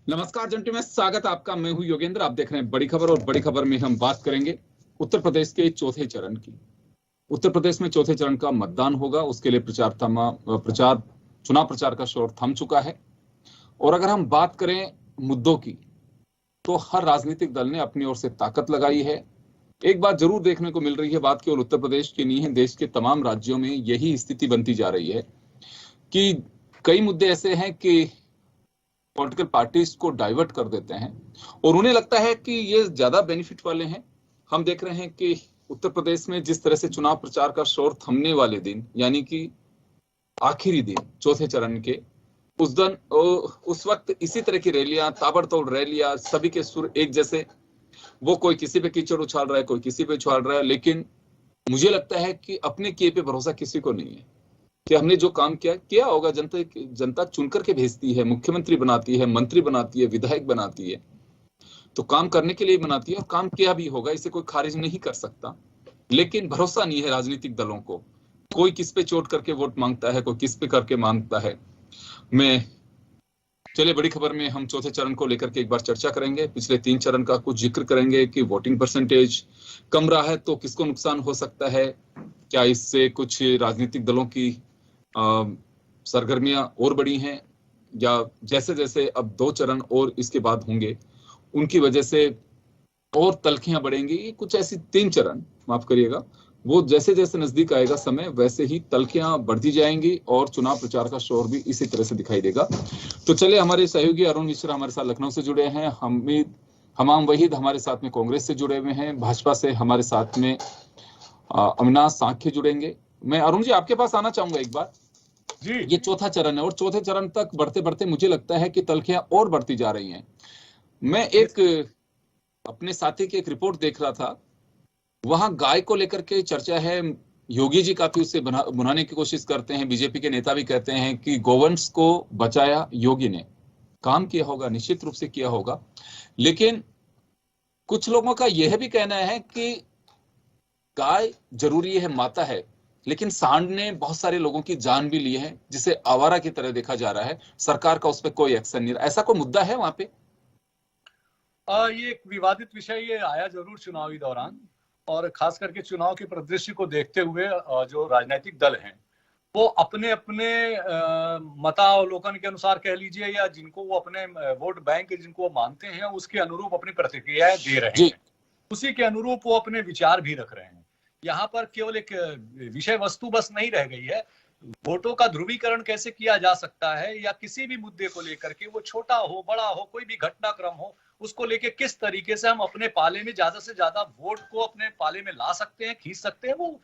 नमस्कार जंटू में स्वागत आपका। मैं हूं योगेंद्र। आप देख रहे हैं बड़ी खबर और बड़ी खबर में हम बात करेंगे उत्तर प्रदेश के चौथे चरण की। उत्तर प्रदेश में चौथे चरण का मतदान होगा, उसके लिए चुनाव प्रचार का शोर थम चुका है। और अगर हम बात करें मुद्दों की, तो हर राजनीतिक दल ने अपनी ओर से ताकत लगाई है। एक बात जरूर देखने को मिल रही है, बात केवल उत्तर प्रदेश की नहीं है, देश के तमाम राज्यों में यही स्थिति बनती जा रही है कि कई मुद्दे ऐसे हैं कि पॉलिटिकल पार्टीज को डाइवर्ट कर देते हैं और उन्हें लगता है कि ये ज्यादा बेनिफिट वाले हैं। हम देख रहे हैं कि उत्तर प्रदेश में जिस तरह से चुनाव प्रचार का शोर थमने वाले दिन, यानी कि आखिरी दिन चौथे चरण के, उस वक्त इसी तरह की रैलियां, ताबड़तोड़ रैलियां, सभी के सुर एक जैसे। वो कोई किसी पे कीचड़ उछाल रहा है, कोई किसी पे उछाल रहा है, लेकिन मुझे लगता है कि अपने किए पे भरोसा किसी को नहीं है कि हमने जो काम किया होगा। जनता चुन करके भेजती है, मुख्यमंत्री बनाती है, मंत्री बनाती है, विधायक बनाती है, तो काम करने के लिए बनाती है और काम किया भी होगा, इसे कोई खारिज नहीं कर सकता। लेकिन भरोसा नहीं है राजनीतिक दलों को। कोई किस पे चोट करके वोट मांगता है, कोई किस पे करके मांगता है। चलिए बड़ी खबर में हम चौथे चरण को लेकर के एक बार चर्चा करेंगे। पिछले 3 चरण का कुछ जिक्र करेंगे कि वोटिंग परसेंटेज कम रहा है तो किसको नुकसान हो सकता है, क्या इससे कुछ राजनीतिक दलों की सरगर्मियां और बढ़ी हैं, या जैसे जैसे अब 2 चरण और इसके बाद होंगे उनकी वजह से और तल्खियां बढ़ेंगी। कुछ ऐसी 3 चरण, माफ करिएगा, वो जैसे जैसे नजदीक आएगा समय, वैसे ही तल्खियां बढ़ती जाएंगी और चुनाव प्रचार का शोर भी इसी तरह से दिखाई देगा। तो चलिए, हमारे सहयोगी अरुण मिश्रा हमारे साथ लखनऊ से जुड़े हैं, हमाम वहीद हमारे साथ में कांग्रेस से जुड़े हुए हैं, भाजपा से हमारे साथ में अविनाश सांख्य जुड़ेंगे। मैं अरुण जी आपके पास आना चाहूंगा एक बार जी। ये चौथा चरण है और चौथे चरण तक बढ़ते बढ़ते मुझे लगता है कि तल्खियां और बढ़ती जा रही हैं। मैं एक अपने साथी की एक रिपोर्ट देख रहा था, वहां गाय को लेकर के चर्चा है। योगी जी काफी उससे बुनाने की कोशिश करते हैं, बीजेपी के नेता भी कहते हैं कि गोवंश को बचाया योगी ने। काम किया होगा, निश्चित रूप से किया होगा, लेकिन कुछ लोगों का यह भी कहना है कि गाय जरूरी है, माता है, लेकिन सांड ने बहुत सारे लोगों की जान भी ली है, जिसे आवारा की तरह देखा जा रहा है। सरकार का उस पर कोई एक्शन नहीं रहा। ऐसा कोई मुद्दा है वहां पे? ये एक विवादित विषय ये आया जरूर चुनावी दौरान, और खास करके चुनाव के परिदृश्य को देखते हुए जो राजनीतिक दल हैं वो अपने अपने मतावलोकन के अनुसार कह लीजिए, या जिनको वो अपने वोट बैंक जिनको वो मानते हैं, उसके अनुरूप अपनी प्रतिक्रियाएं दे रहे हैं, उसी के अनुरूप वो अपने विचार भी रख रहे हैं। यहाँ पर केवल एक विषय वस्तु बस नहीं रह गई है, वोटों का ध्रुवीकरण कैसे किया जा सकता है, या किसी भी मुद्दे को लेकर के, वो छोटा हो बड़ा हो, कोई भी घटनाक्रम हो, उसको लेके किस तरीके से हम अपने पाले में ज्यादा से ज्यादा वोट को अपने पाले में ला सकते हैं, खींच सकते हैं। वो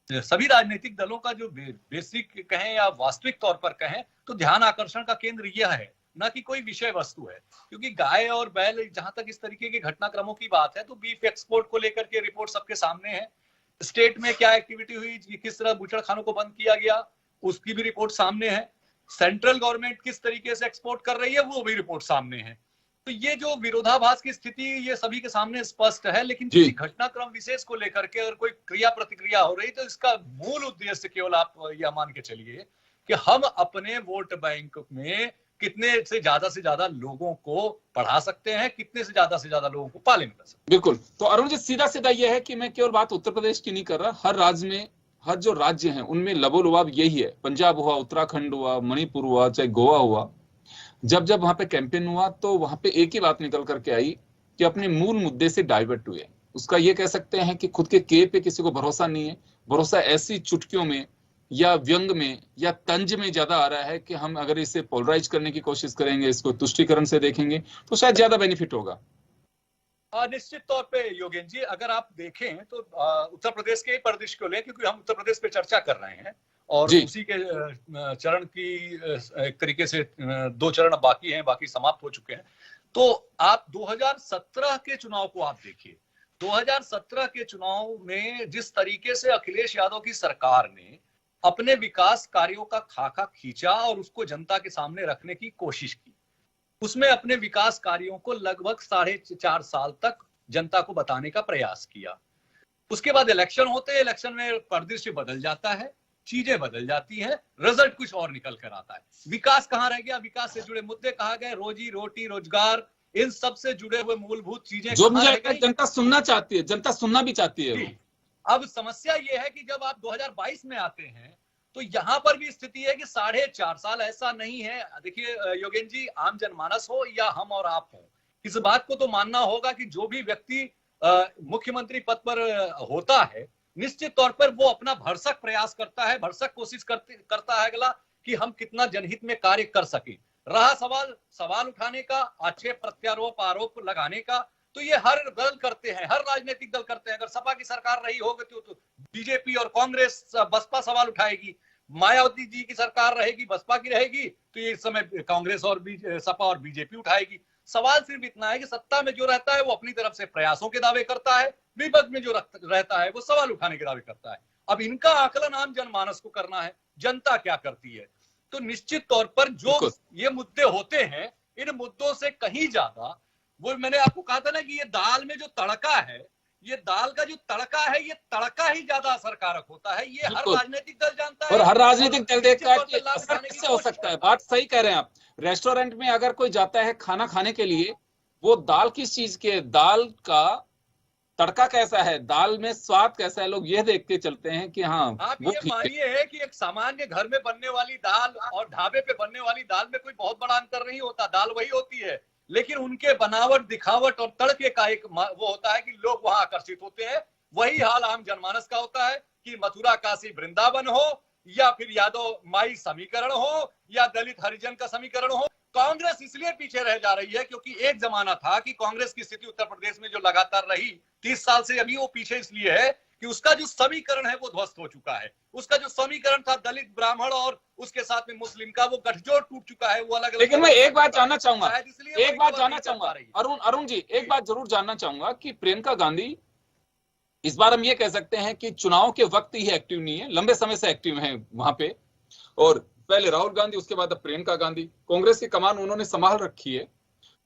सभी राजनीतिक दलों का जो बेसिक कहें या वास्तविक तौर पर कहें तो ध्यान आकर्षण का केंद्र यह है, ना कि कोई विषय वस्तु है। क्योंकि गाय और बैल, जहां तक इस तरीके के घटनाक्रमों की बात है, तो बीफ एक्सपोर्ट को लेकर के रिपोर्ट सबके सामने है। स्टेट में क्या एक्टिविटी हुई, किस तरह बूचड़खानों को बंद किया गया, उसकी भी रिपोर्ट सामने है। सेंट्रल गवर्नमेंट किस तरीके से एक्सपोर्ट कर रही है, वो भी रिपोर्ट सामने है। तो ये जो विरोधाभास की स्थिति, ये सभी के सामने स्पष्ट है। लेकिन किसी घटनाक्रम विशेष को लेकर के अगर कोई क्रिया प्रतिक्रिया हो रही, तो इसका मूल उद्देश्य केवल आप यह मान के चलिए कि हम अपने वोट बैंक में कितने से ज्यादा लोगों को पढ़ा सकते हैं, कितने से ज्यादा लोगों को पाले में ला सकते हैं। बिल्कुल। तो अरुण जी, सीधा सीधा यह है कि मैं केवल बात उत्तर प्रदेश की नहीं कर रहा, हर राज्य में, हर जो राज्य हैं उनमें लबोलुबाब यही है। पंजाब हुआ, उत्तराखंड हुआ, मणिपुर हुआ, चाहे गोवा हुआ, जब जब वहां पे कैंपेन हुआ तो वहां पे एक ही बात निकल करके आई कि अपने मूल मुद्दे से डाइवर्ट हुए। उसका ये कह सकते हैं कि खुद के के पे किसी को भरोसा नहीं है। भरोसा ऐसी चुटकियों में या व्यंग में या तंज में ज्यादा आ रहा है कि हम अगर इसे पोलराइज करने की कोशिश करेंगे, इसको तुष्टीकरण से देखेंगे, तो शायद ज्यादा बेनिफिट होगा। निश्चित तौर पे योगेंद्र जी, अगर आप देखें तो उत्तर प्रदेश के परिदृश्य को लें, क्योंकि हम उत्तर प्रदेश पे चर्चा कर रहे हैं और उसी के चरण की एक तरीके से 2 चरण बाकी हैं, बाकी समाप्त हो चुके हैं। तो आप 2017 के चुनाव को आप देखिए। 2017 के चुनाव में जिस तरीके से अखिलेश यादव की सरकार ने अपने विकास कार्यों का खाका खींचा और उसको जनता के सामने रखने की कोशिश की, उसमें अपने विकास कार्यों को लगभग 4.5 साल तक जनता को बताने का प्रयास किया। उसके बाद इलेक्शन होते हैं, इलेक्शन में परिदृश्य बदल जाता है चीजें बदल जाती हैं, रिजल्ट कुछ और निकल कर आता है। विकास कहाँ रह गया, विकास से जुड़े मुद्दे कहाँ गए, रोजी रोटी रोजगार, इन सब से जुड़े हुए मूलभूत चीजें जो कहाँ मुझे रह गई। जनता सुनना चाहती है, जनता सुनना भी चाहती है। अब समस्या ये है कि जब आप 2022 में आते हैं तो यहां पर भी स्थिति है कि 4.5 साल ऐसा नहीं है। देखिए योगेंद्र जी, आम जनमानस हो या हम और आप हो, इस बात को तो मानना होगा कि जो भी व्यक्ति मुख्यमंत्री पद पर होता है, निश्चित तौर पर वो अपना भरसक प्रयास करता है, भरसक कोशिश करता है अगला कि हम कितना जनहित में कार्य कर सके। रहा सवाल उठाने का, आक्षेप प्रत्यारोप आरोप लगाने का, तो ये हर दल करते हैं, हर राजनीतिक दल करते हैं। अगर सपा की सरकार रही होगी तो बीजेपी और कांग्रेस बसपा सवाल उठाएगी, मायावती जी की सरकार रहेगी, बसपा की रहेगी, तो ये इस समय कांग्रेस और सपा और बीजेपी उठाएगी। सवाल सिर्फ इतना है कि सत्ता में जो रहता है वो अपनी तरफ से प्रयासों के दावे करता है, विपक्ष में जो रहता है वो सवाल उठाने के दावे करता है। अब इनका आकलन आम जनमानस को करना है, जनता क्या करती है। तो निश्चित तौर पर जो ये मुद्दे होते हैं, इन मुद्दों से कहीं ज्यादा, वो मैंने आपको कहा था ना कि ये दाल में जो तड़का है, ये दाल का जो तड़का है, ये तड़का ही ज्यादा असरकारक होता है। ये हर राजनीतिक दल जानता है और हर राजनीतिक दल देखता है कि असर कैसे हो सकता है। बात सही कह रहे हैं आप। रेस्टोरेंट में अगर कोई जाता है खाना खाने के लिए, वो दाल किस चीज के, दाल का तड़का कैसा है, दाल में स्वाद कैसा है, लोग ये देख के चलते हैं कि हाँ। आप ये मानिए है कि एक सामान्य घर में बनने वाली दाल और ढाबे पे बनने वाली दाल में कोई बहुत बड़ा अंतर नहीं होता, दाल वही होती है, लेकिन उनके बनावट, दिखावट और तड़के का एक वो होता है कि लोग वहां आकर्षित होते हैं। वही हाल आम जनमानस का होता है कि मथुरा काशी वृंदावन हो, या फिर यादव माई समीकरण हो, या दलित हरिजन का समीकरण हो। कांग्रेस इसलिए पीछे रह जा रही है क्योंकि एक जमाना था कि कांग्रेस की स्थिति उत्तर प्रदेश में जो लगातार रही 30 साल से, अभी वो पीछे इसलिए है कि उसका जो समीकरण है वो ध्वस्त हो चुका है। उसका जो समीकरण था दलित ब्राह्मण और उसके साथ में मुस्लिम का, वो गठजोड़ टूट चुका है, वो अलग। लेकिन मैं एक बात जानना चाहूंगा, अरुण जी, एक बात जरूर जानना चाहूंगा कि प्रियंका गांधी इस बार हम ये कह सकते हैं कि चुनाव के वक्त ही एक्टिव नहीं है, लंबे समय से एक्टिव है वहां पे। और पहले राहुल गांधी, उसके बाद अब प्रियंका गांधी, कांग्रेस की कमान उन्होंने संभाल रखी है।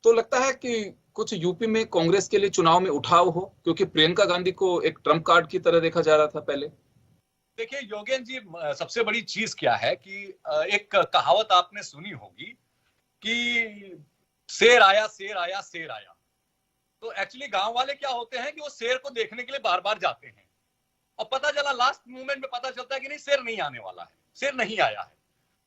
तो लगता है कि कुछ यूपी में कांग्रेस के लिए चुनाव में उठाव हो, क्योंकि प्रियंका गांधी को एक ट्रम्प कार्ड की तरह देखा जा रहा था पहले। देखिए योगेंद्र जी, सबसे बड़ी चीज क्या है कि एक कहावत आपने सुनी होगी कि शेर आया शेर आया शेर आया। तो एक्चुअली गांव वाले क्या होते हैं कि वो शेर को देखने के लिए बार बार जाते हैं, और पता चला लास्ट मोमेंट में पता चलता है कि नहीं, शेर नहीं आने वाला है, शेर नहीं आया है।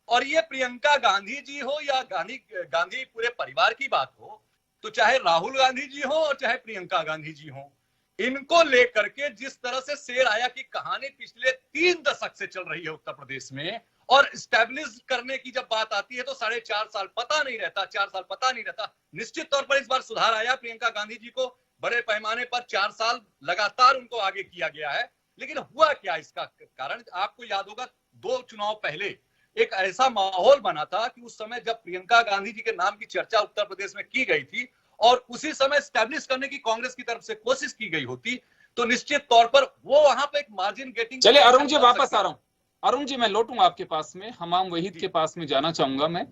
और ये प्रियंका गांधी जी हो या गांधी पूरे परिवार की बात हो, तो चाहे राहुल गांधी जी हो और चाहे प्रियंका गांधी जी हो, इनको लेकर के जिस तरह से शेर आया की कहानी पिछले 3 दशक से चल रही है उत्तर प्रदेश में, और स्टैब्लिश करने की जब बात आती है तो 4.5 साल पता नहीं रहता, 4 साल पता नहीं रहता। निश्चित तौर पर इस बार सुधार आया, प्रियंका गांधी जी को बड़े पैमाने पर 4 साल लगातार उनको आगे किया गया है। लेकिन हुआ क्या इसका कारण, आपको याद होगा 2 चुनाव पहले एक ऐसा माहौल बना था कि उस समय जब प्रियंका गांधी जी के नाम की चर्चा उत्तर प्रदेश में की गई थी और उसी समय स्टैब्लिश करने की कांग्रेस की तरफ से कोशिश की गई होती, तो निश्चित तौर पर वो वहां पे एक मार्जिन गेटिंग। चलिए अरुण जी, वापस आ रहा हूं। अरुण जी, मैं लौटूंगा आपके पास में, हमाम वहीद के पास में जाना चाहूंगा मैं,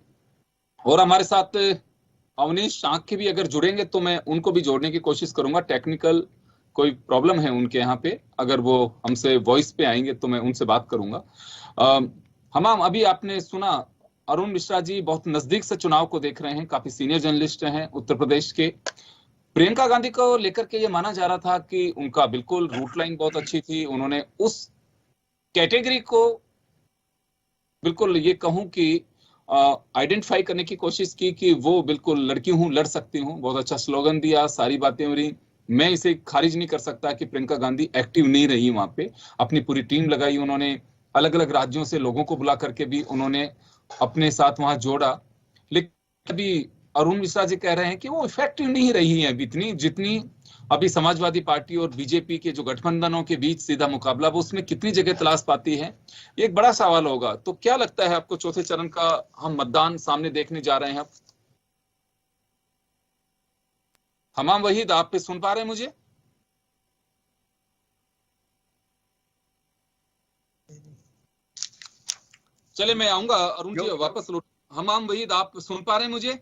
और हमारे साथ अवनीश आंख के भी अगर जुड़ेंगे तो मैं उनको भी जोड़ने की कोशिश करूंगा। टेक्निकल कोई प्रॉब्लम है उनके यहाँ पे, अगर वो हमसे वॉइस पे आएंगे तो मैं उनसे बात करूंगा। हमाम, अभी आपने सुना अरुण मिश्रा जी बहुत नजदीक से चुनाव को देख रहे हैं, काफी सीनियर जर्नलिस्ट हैं उत्तर प्रदेश के। प्रियंका गांधी को लेकर के ये माना जा रहा था कि उनका बिल्कुल रूट लाइन बहुत अच्छी थी, उन्होंने उस कैटेगरी को बिल्कुल ये कहूं कि आइडेंटिफाई करने की कोशिश की कि वो बिल्कुल लड़की हूं, लड़ सकती हूं। बहुत अच्छा स्लोगन दिया, सारी बातें हो रही। मैं इसे खारिज नहीं कर सकता कि प्रियंका गांधी एक्टिव नहीं रही वहां पे, अपनी पूरी टीम लगाई उन्होंने, अलग अलग राज्यों से लोगों को बुला करके भी उन्होंने अपने साथ वहां जोड़ा। लेकिन अभी अरुण मिश्रा जी कह रहे हैं कि वो इफेक्टिव नहीं रही है इतनी जितनी अभी समाजवादी पार्टी और बीजेपी के जो गठबंधनों के बीच सीधा मुकाबला, वो उसमें कितनी जगह तलाश पाती है, ये एक बड़ा सवाल होगा। तो क्या लगता है आपको, चौथे चरण का हम मतदान सामने देखने जा रहे हैं? हमाम वहीद, आप पे सुन पा रहे हैं मुझे? चले मैं आऊंगा अरुण जी, वापस लौट। हमाम वहीद, आप सुन पा रहे हैं मुझे?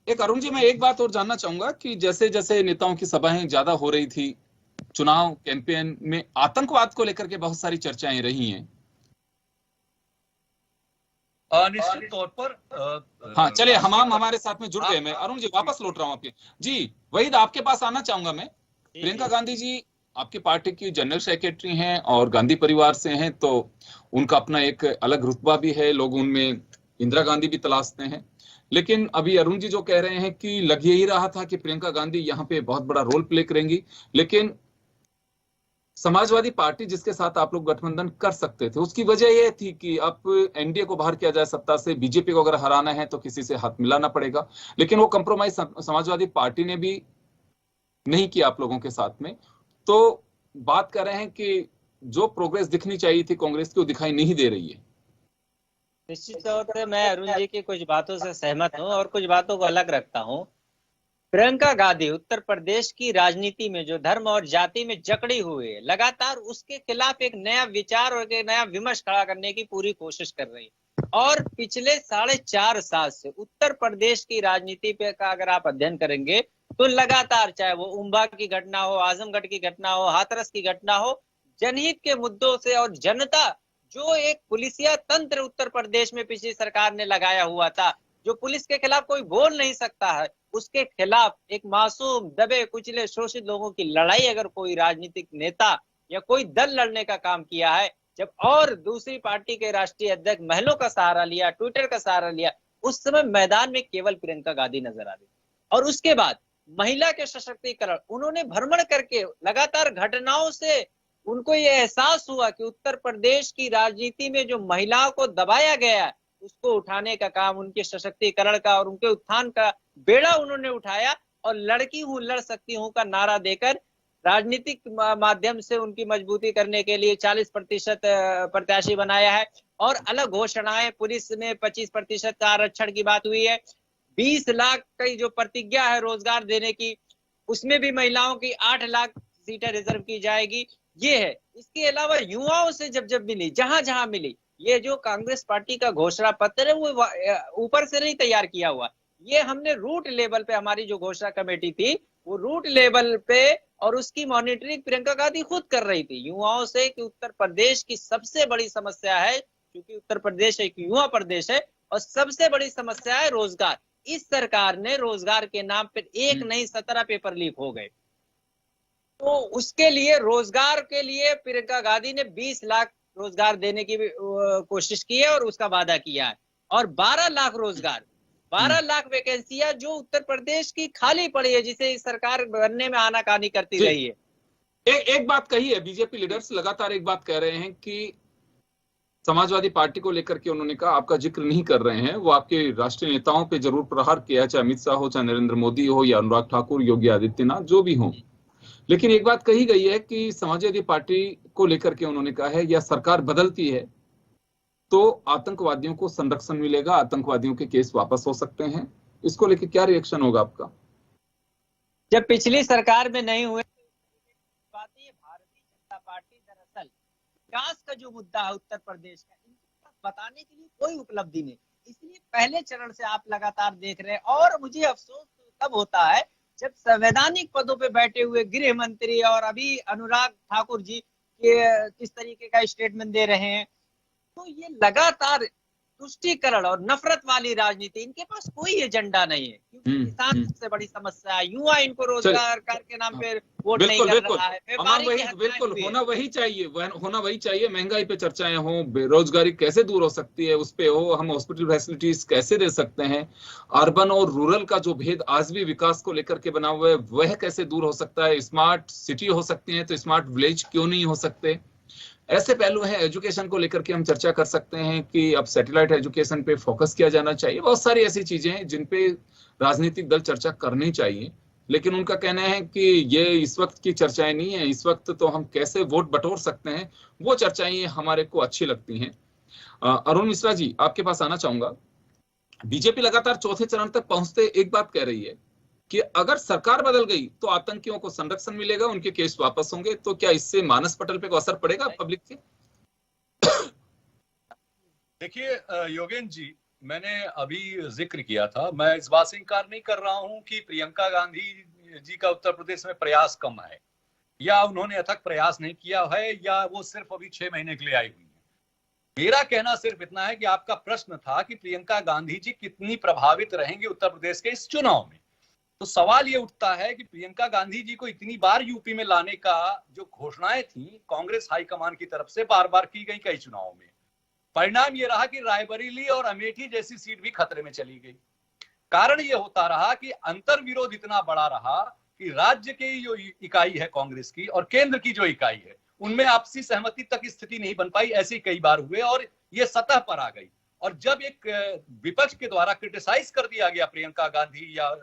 एक अरुण जी, मैं एक बात और जानना चाहूंगा कि जैसे जैसे नेताओं की सभाएं ज्यादा हो रही थी, चुनाव कैंपेन में आतंकवाद को लेकर के बहुत सारी चर्चाएं रही हैं। निश्चित तौर पर हाँ चलिए, हमाम हमारे साथ में जुड़ गए। मैं अरुण जी वापस लौट रहा हूँ आपके। जी वहीद, आपके पास आना चाहूंगा मैं। प्रियंका गांधी जी आपकी पार्टी की जनरल सेक्रेटरी हैं और गांधी परिवार से हैं, तो उनका अपना एक अलग रुतबा भी है, लोग उनमें इंदिरा गांधी भी तलाशते हैं। लेकिन अभी अरुण जी जो कह रहे हैं कि लग यही रहा था कि प्रियंका गांधी यहाँ पे बहुत बड़ा रोल प्ले करेंगी, लेकिन समाजवादी पार्टी जिसके साथ आप लोग गठबंधन कर सकते थे, उसकी वजह यह थी कि अब एनडीए को बाहर किया जाए सत्ता से, बीजेपी को अगर हराना है तो किसी से हाथ मिलाना पड़ेगा। लेकिन वो कंप्रोमाइज समाजवादी पार्टी ने भी नहीं किया आप लोगों के साथ में। तो बात कर रहे हैं कि जो प्रोग्रेस दिखनी चाहिए थी कांग्रेस की, वो दिखाई नहीं दे रही है। निश्चित तौर से मैं अरुण जी की कुछ बातों से सहमत हूं और कुछ बातों को अलग रखता हूं। प्रियंका गांधी उत्तर प्रदेश की राजनीति में जो धर्म और जाति में जकड़ी हुई है, लगातार उसके खिलाफ एक नया विचार और एक नया विमर्श खड़ा करने की पूरी कोशिश कर रही है। और पिछले 4.5 साल से उत्तर प्रदेश की राजनीति पे का अगर आप अध्ययन करेंगे तो लगातार, चाहे वो उम्बा की घटना हो, आजमगढ़ की घटना हो, हाथरस की घटना हो, जनहित के मुद्दों से और जनता जो एक पुलिसिया तंत्र उत्तर प्रदेश में पिछली सरकार ने लगाया हुआ था, जो पुलिस के खिलाफ कोई बोल नहीं सकता है, उसके खिलाफ एक मासूम दबे कुचले शोषित लोगों की लड़ाई अगर कोई राजनीतिक नेता या कोई दल लड़ने का काम किया है, जब और दूसरी पार्टी के राष्ट्रीय अध्यक्ष महिलाओं का सहारा लिया, ट्विटर का सहारा लिया, उस समय मैदान में केवल प्रियंका गांधी नजर आ रही। और उसके बाद महिला के सशक्तिकरण, उन्होंने भ्रमण करके लगातार घटनाओं से उनको ये एहसास हुआ कि उत्तर प्रदेश की राजनीति में जो महिलाओं को दबाया गया है, उसको उठाने का काम, उनके सशक्तिकरण का और उनके उत्थान का बेड़ा उन्होंने उठाया और लड़की हूं लड़ सकती हूं का नारा देकर राजनीतिक माध्यम से उनकी मजबूती करने के लिए 40% प्रत्याशी बनाया है। और अलग घोषणाएं, पुलिस में 25% आरक्षण की बात हुई है, 20 लाख की जो प्रतिज्ञा है रोजगार देने की, उसमें भी महिलाओं की 8 लाख सीटें रिजर्व की जाएगी, ये है। इसके अलावा युवाओं से जब मिली, जहां जहां मिली, ये जो कांग्रेस पार्टी का घोषणा पत्र है वो ऊपर से नहीं तैयार किया हुआ, ये हमने रूट लेवल पे, हमारी जो घोषणा कमेटी थी वो रूट लेवल पे, और उसकी मॉनिटरिंग प्रियंका गांधी खुद कर रही थी युवाओं से कि उत्तर प्रदेश की सबसे बड़ी समस्या है, क्योंकि उत्तर प्रदेश एक युवा प्रदेश है, और सबसे बड़ी समस्या है रोजगार। इस सरकार ने रोजगार के नाम पर एक नहीं 17 पेपर लीक हो गए, तो उसके लिए रोजगार के लिए प्रियंका गांधी ने 20 लाख रोजगार देने की कोशिश की है और उसका वादा किया है। और 12 लाख रोजगार, 12 लाख वैकेंसियां जो उत्तर प्रदेश की खाली पड़ी है, जिसे इस सरकार बनने में आनाकानी करती रही है। एक बात कही है, बीजेपी लीडर्स लगातार एक बात कह रहे हैं कि समाजवादी पार्टी को लेकर के उन्होंने कहा, आपका जिक्र नहीं कर रहे हैं, वो आपके राष्ट्रीय नेताओं पे जरूर प्रहार किया, चाहे अमित शाह हो, चाहे नरेंद्र मोदी हो, या अनुराग ठाकुर, योगी आदित्यनाथ, जो भी हो। लेकिन एक बात कही गई है कि समाजवादी पार्टी को लेकर के उन्होंने कहा है, या सरकार बदलती है तो आतंकवादियों को संरक्षण मिलेगा, आतंकवादियों के केस वापस हो सकते हैं। इसको लेकर क्या रिएक्शन होगा आपका? जब पिछली सरकार में नहीं हुए, भारतीय जनता पार्टी दरअसल विकास का जो मुद्दा है उत्तर प्रदेश का, इनको बताने के लिए कोई उपलब्धि नहीं, इसलिए पहले चरण से आप लगातार देख रहे हैं। और मुझे अफसोस तब होता है जब संवैधानिक पदों पे बैठे हुए गृह मंत्री और अभी अनुराग ठाकुर जी के किस तरीके का स्टेटमेंट दे रहे हैं, तो ये लगातार तुष्टीकरण और नफरत वाली राजनीति, इनके पास कोई एजेंडा नहीं है, क्योंकि किसान सबसे बड़ी समस्या है, युवा इनको रोजगार के नाम पे वोट नहीं कर रहा है, बिल्कुल होना वही चाहिए, महंगाई पे चर्चाएं हो, बेरोजगारी कैसे दूर हो सकती है उस पे हो, हम हॉस्पिटल फैसिलिटीज कैसे दे सकते हैं, अर्बन और रूरल का जो भेद आज भी विकास को लेकर के बना हुआ है वह कैसे दूर हो सकता है, स्मार्ट सिटी हो सकती है तो स्मार्ट विलेज क्यों नहीं हो सकते, ऐसे पहलू हैं। एजुकेशन को लेकर के हम चर्चा कर सकते हैं कि अब सैटेलाइट एजुकेशन पे फोकस किया जाना चाहिए, बहुत सारी ऐसी चीजें हैं जिन पे राजनीतिक दल चर्चा करनी चाहिए। लेकिन उनका कहना है कि ये इस वक्त की चर्चाएं नहीं है, इस वक्त तो हम कैसे वोट बटोर सकते हैं वो चर्चाएं हमारे को अच्छी लगती हैं। अरुण मिश्रा जी, आपके पास आना चाहूंगा। बीजेपी लगातार चौथे चरण तक पहुंचते एक बात कह रही है कि अगर सरकार बदल गई तो आतंकियों को संरक्षण मिलेगा, उनके केस वापस होंगे, तो क्या इससे मानस पटल पे को असर पड़ेगा पब्लिक के? देखिए योगेंद्र जी, मैंने अभी जिक्र किया था, मैं इस बात से इनकार नहीं कर रहा हूं कि प्रियंका गांधी जी का उत्तर प्रदेश में प्रयास कम है, या उन्होंने अथक प्रयास नहीं किया है, या वो सिर्फ अभी 6 महीने के लिए आई हुई है। मेरा कहना सिर्फ इतना है कि आपका प्रश्न था कि प्रियंका गांधी जी कितनी प्रभावित रहेंगी उत्तर प्रदेश के इस चुनाव में। तो सवाल ये उठता है कि प्रियंका गांधी जी को इतनी बार यूपी में लाने का जो घोषणाएं थी कांग्रेस हाईकमान की तरफ से बार बार की गई कई चुनावों में, परिणाम ये रहा कि रायबरेली और अमेठी जैसी सीट भी खतरे में चली गई। कारण ये होता रहा कि अंतर विरोध इतना बड़ा रहा कि राज्य की जो इकाई है कांग्रेस की और केंद्र की जो इकाई है, उनमें आपसी सहमति तक स्थिति नहीं बन पाई। ऐसे कई बार हुए और ये सतह पर आ गई। और जब एक विपक्ष के द्वारा क्रिटिसाइज कर दिया गया प्रियंका गांधी या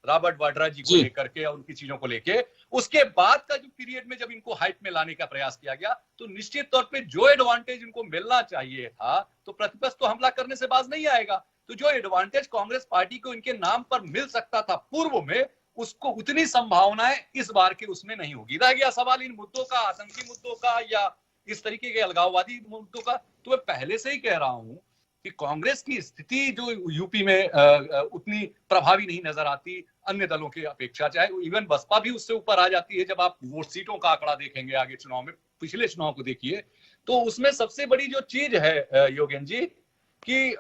रॉबर्ट वाड्रा जी को लेकर के और उनकी चीजों को लेके, उसके बाद का जो पीरियड में जब इनको हाइप में लाने का प्रयास किया गया, तो निश्चित तौर पे जो एडवांटेज इनको मिलना चाहिए था, तो प्रतिपक्ष तो हमला करने से बाज नहीं आएगा। तो जो एडवांटेज कांग्रेस पार्टी को इनके नाम पर मिल सकता था पूर्व में, उसको उतनी संभावनाएं इस बार के उसमें नहीं होगी। रह गया सवाल इन मुद्दों का, आतंकी मुद्दों का या इस तरीके के अलगाववादी मुद्दों का, तो मैं पहले से ही कह रहा हूं कि कांग्रेस की स्थिति जो यूपी में उतनी प्रभावी नहीं नजर आती अन्य दलों की अपेक्षा। चाहे इवन बसपा भी उससे ऊपर आ जाती है। जब आप वोट सीटों का आंकड़ा देखेंगे आगे चुनाव में, पिछले चुनाव को देखिए, तो उसमें सबसे बड़ी जो चीज है योगेन जी कि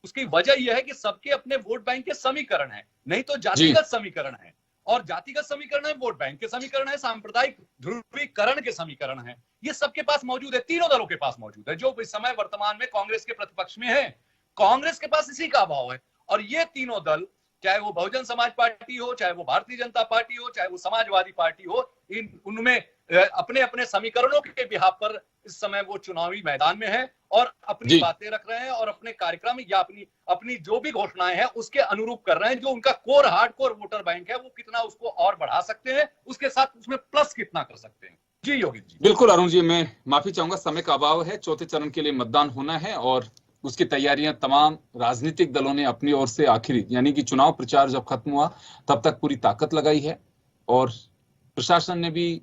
उसकी वजह यह है कि सबके अपने वोट बैंक के समीकरण है, नहीं तो जातिगत समीकरण है। और जातिगत समीकरण है, वोट बैंक के समीकरण है, सांप्रदायिक ध्रुवीकरण के समीकरण है। ये सबके पास मौजूद है, तीनों दलों के पास मौजूद है। जो इस समय वर्तमान में कांग्रेस के प्रतिपक्ष में है, कांग्रेस के पास इसी का अभाव है। और ये तीनों दल, चाहे वो बहुजन समाज पार्टी हो, चाहे वो भारतीय जनता पार्टी हो, चाहे वो समाजवादी पार्टी हो, उनमें अपने अपने समीकरणों के बिहाफ पर इस समय वो चुनावी मैदान में है और अपनी बातें रख रहे हैं और अपने कार्यक्रम या अपनी जो भी घोषणाएं हैं उसके अनुरूप कर रहे हैं। जो उनका कोर हार्डकोर वोटर बैंक है, वो कितना उसको और बढ़ा सकते हैं, उसके साथ उसमें प्लस कितना कर सकते हैं। जी योगेश जी। बिल्कुल अरुण जी, मैं माफी चाहूंगा, समय का अभाव है। चौथे चरण के लिए मतदान होना है और उसकी तैयारियां तमाम राजनीतिक दलों ने अपनी ओर से आखिरी यानी कि चुनाव प्रचार जब खत्म हुआ तब तक पूरी ताकत लगाई है। और प्रशासन ने भी,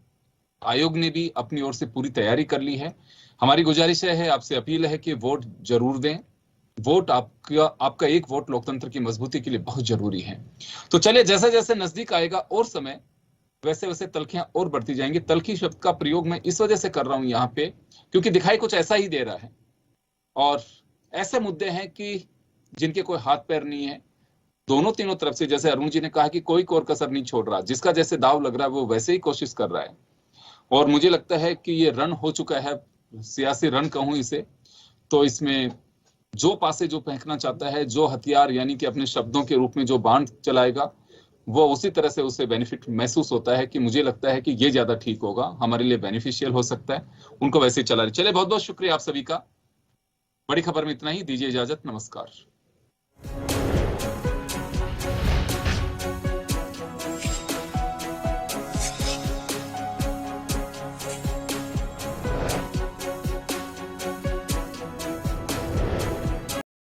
आयोग ने भी अपनी ओर से पूरी तैयारी कर ली है। हमारी गुजारिश है, आपसे अपील है कि वोट जरूर दें। वोट आपका एक वोट लोकतंत्र की मजबूती के लिए बहुत जरूरी है। तो चलिए, जैसे जैसे नजदीक आएगा और समय, वैसे वैसे तलखियां और बढ़ती जाएंगी। तलखी शब्द का प्रयोग मैं इस वजह से कर रहा हूं यहाँ पे, क्योंकि दिखाई कुछ ऐसा ही दे रहा है और ऐसे मुद्दे हैं कि जिनके कोई हाथ पैर नहीं है। दोनों तीनों तरफ से, जैसे अरुण जी ने कहा कि कोई कोर कसर नहीं छोड़ रहा, जिसका जैसे दाव लग रहा है वो वैसे ही कोशिश कर रहा है। और मुझे लगता है कि ये रन हो चुका है, सियासी रन कहूं इसे, तो इसमें जो पासे जो फेंकना चाहता है, जो हथियार यानी कि अपने शब्दों के रूप में जो बाण चलाएगा, वो उसी तरह से उसे बेनिफिट महसूस होता है कि मुझे लगता है कि ये ज्यादा ठीक होगा, हमारे लिए बेनिफिशियल हो सकता है, उनको वैसे ही चला रहे। चलिए, बहुत बहुत शुक्रिया आप सभी का। बड़ी खबर में इतना ही, दीजिए इजाजत, नमस्कार।